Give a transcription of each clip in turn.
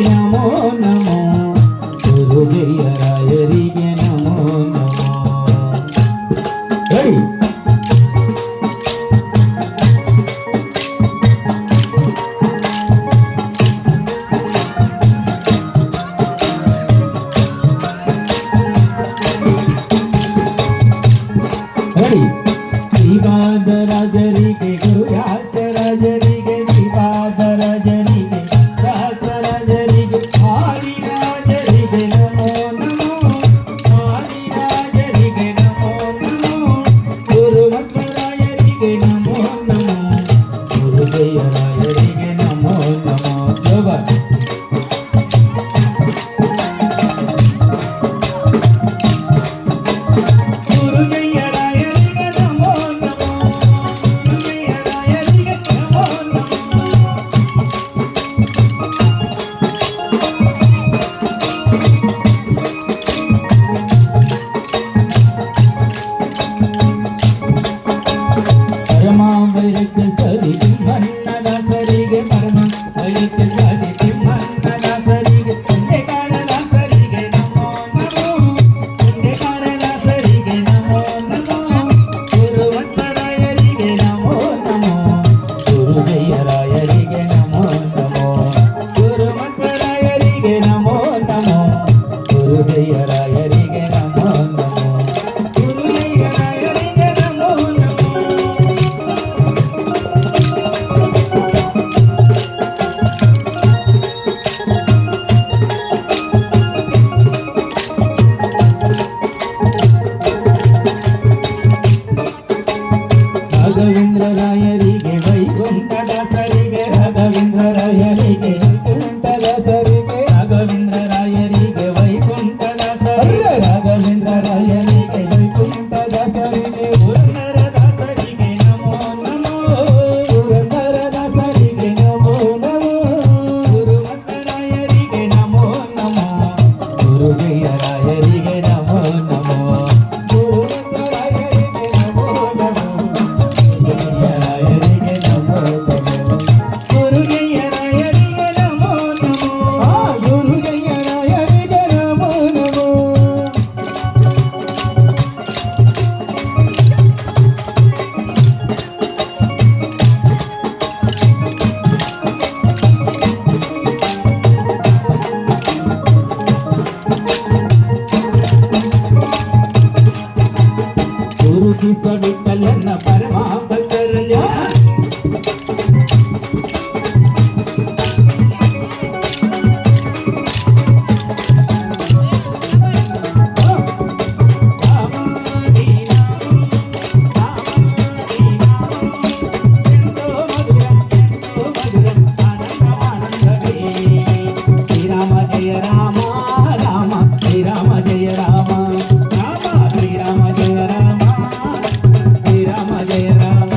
ನಮೋ ನಮೋ ಗುರುಜಯರಾಯರಿಗೆ ನಮೋ ನಮೋ. ಹೇಳಿ ಶ್ರೀಪಾದರಾಜರಿಗೆ ಗುರುವ್ಯಾಸರಾಜರಿಗೆ ಶ್ರೀಪಾದರಾಜರಿಗೆ ವ್ಯಾಸರಾಜರಿಗೆ ಆದಿರಾಜರಿಗೆ ನಮೋ ನಮೋ ಆದಿರಾಜರಿಗೆ ನಮೋ ನಮೋ ಗುರುವತ್ಸರಾಯರಿಗೆ ನಮೋ ನಮೋ ಗುರುಜಯರಾಯರಿಗೆ ನಮೋ ನಮೋ. ಗುರುಜಯರಾಯರಿಗೆ ನಮೋ ನಮೋ ಗುರುಜಯರಾಯರಿಗೆ ನಮೋ ನಮೋ. ರಾಘವೇಂದ್ರರಾಯರಿಗೆ ವೈಕುಂಠದಾಸರಿಗೆ ರಾಘವೇಂದ್ರರಾಯರಿಗೆ ವೈಕುಂಠದಾಸರಿಗೆ ರಾಘವೇಂದ್ರರಾಯರಿಗೆ ವೈಕುಂಠದಾಸರಿಗೆ ರಾಘವೇಂದ್ರರಾಯರಿಗೆ ವೈಕುಂಠದಾಸರಿಗೆ ಪುರಂದರದಾಸರಿಗೆ ನಮೋ ನಮೋ ಪುರಂದರದಾಸರಿಗೆ ನಮೋ ನಮೋ ಗುರುಮತ್ತರಾಯರಿಗೆ ನಮೋ ನಮೋ ಗುರುಜಯರಾಯರಿಗೆ ನಮೋ ನಮೋ ಗುರುಮತ್ತರಾಯರಿಗೆ ನಮೋ ನಮೋ ಗುರುಜಯರಾಯರಿಗೆ ನಮೋ ನಮೋ ಗುರುಜಯರಾಯರಿಗೆ ನಮೋ ನಮೋ ಗುರುಜಯರಾಯರಿಗೆ ನಮೋ ನಮೋ. ಗುರುತಿಸಬಿಟ್ಟಲನ್ನ ಪರಮ ಭಕ್ತರಲ್ಲ ಶ್ರೀರಾಮ ಜಯ ರಾಮ ರಾಮ ಶ್ರೀರಾಮ ಜಯ ರಾಮ ರಾಮ ಶ್ರೀರಾಮ ಜಯ ರಾಮ ಶ್ರೀರಾಮ ಜಯ ರಾಮ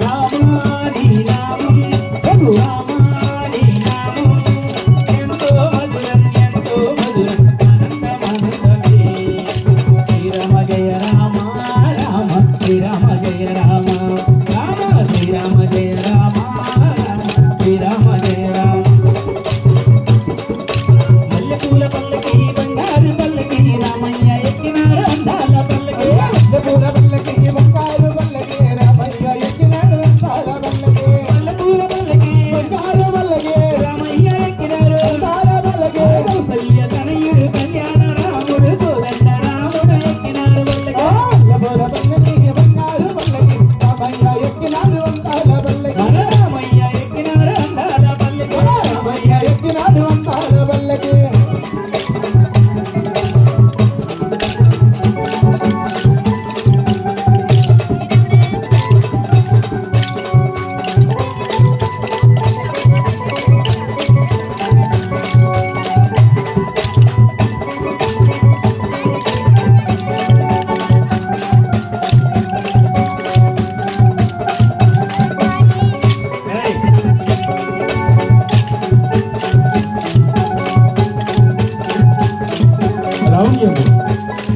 ರಾಮ ಹರಿ ರಾಮ ರಘು ರಾಮ ಹರಿ ರಾಮ ಎಂತೋ ಮಧುರಂ ಆನಂದ ಮಾನಂದವೇ. ಶ್ರೀರಾಮ ಜಯ ರಾಮ ರಾಮ ಶ್ರೀರಾಮ ಜಯ ರಾಮ ರಾಮ ಶ್ರೀರಾಮ ಜಯ ರಾಮ ರಾಮ ಶ್ರೀರಾಮ ಜಯ ರಾಮ. ಮల్లెపూల పల్లకి బంగారు పల్లకి రామయ్య ఎక్కినాడు అందాల పల్లకి మల్లెపూల పల్లకి బంగారు పల్లకి రామయ్య ఎక్కినాడు అందాల పల్లకి మల్లెపూల పల్లకి బంగారు పల్లకి రామయ్య ఎక్కినాడు అందాల పల్లకి కౌసల్య తనయుడు కళ్యాణ రాముడు కోదండ రాముడు ఎక్కినాడు పల్లకి మల్లెపూల పల్లకి బంగారు పల్లకి రామయ్య ఎక్కినాడు అందాల పల్లకి రామయ్య ఎక్కినాడు అందాల పల్లకి రామయ్య ఎక్కినాడు అందాల పల్లకి. Around you.